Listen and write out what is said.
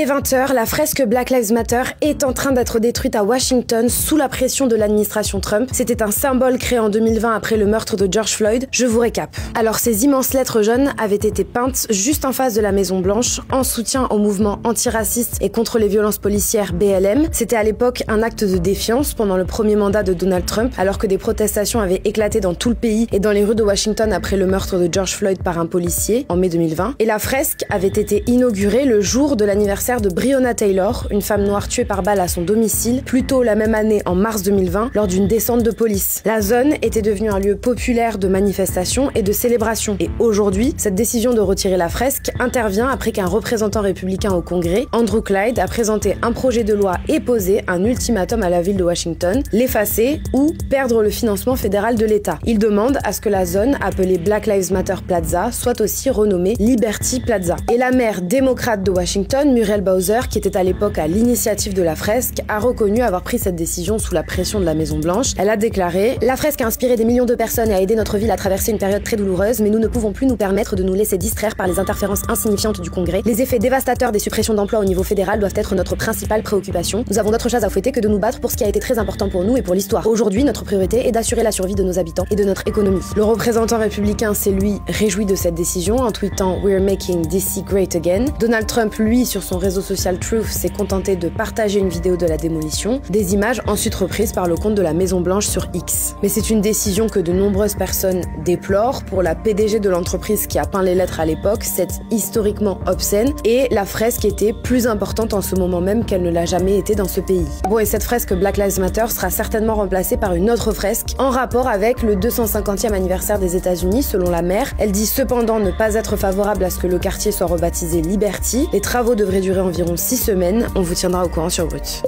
Il est 20h, la fresque Black Lives Matter est en train d'être détruite à Washington sous la pression de l'administration Trump. C'était un symbole créé en 2020 après le meurtre de George Floyd. Je vous récap. Alors ces immenses lettres jaunes avaient été peintes juste en face de la Maison Blanche en soutien au mouvement antiraciste et contre les violences policières BLM. C'était à l'époque un acte de défiance pendant le premier mandat de Donald Trump, alors que des protestations avaient éclaté dans tout le pays et dans les rues de Washington après le meurtre de George Floyd par un policier en mai 2020. Et la fresque avait été inaugurée le jour de l'anniversaire de Breonna Taylor, une femme noire tuée par balle à son domicile, plus tôt la même année en mars 2020 lors d'une descente de police. La zone était devenue un lieu populaire de manifestation et de célébration. Et aujourd'hui, cette décision de retirer la fresque intervient après qu'un représentant républicain au Congrès, Andrew Clyde, a présenté un projet de loi et posé un ultimatum à la ville de Washington, l'effacer ou perdre le financement fédéral de l'État. Il demande à ce que la zone, appelée Black Lives Matter Plaza, soit aussi renommée Liberty Plaza. Et la maire démocrate de Washington, Muriel Bowser, qui était à l'époque à l'initiative de la fresque, a reconnu avoir pris cette décision sous la pression de la Maison Blanche. Elle a déclaré « La fresque a inspiré des millions de personnes et a aidé notre ville à traverser une période très douloureuse, mais nous ne pouvons plus nous permettre de nous laisser distraire par les interférences insignifiantes du Congrès. Les effets dévastateurs des suppressions d'emplois au niveau fédéral doivent être notre principale préoccupation. Nous avons d'autres choses à fouetter que de nous battre pour ce qui a été très important pour nous et pour l'histoire. Aujourd'hui, notre priorité est d'assurer la survie de nos habitants et de notre économie. » Le représentant républicain s'est lui réjoui de cette décision en tweetant « We're making DC great again ». Donald Trump, lui, sur son réseau social Truth, s'est contenté de partager une vidéo de la démolition, des images ensuite reprises par le compte de la Maison Blanche sur X. Mais c'est une décision que de nombreuses personnes déplorent. Pour la PDG de l'entreprise qui a peint les lettres à l'époque, c'est historiquement obscène et la fresque était plus importante en ce moment même qu'elle ne l'a jamais été dans ce pays. Bon, et cette fresque Black Lives Matter sera certainement remplacée par une autre fresque en rapport avec le 250e anniversaire des États-Unis, selon la maire. Elle dit cependant ne pas être favorable à ce que le quartier soit rebaptisé Liberty. Les travaux devraient durer environ 6 semaines. On vous tiendra au courant sur Brut.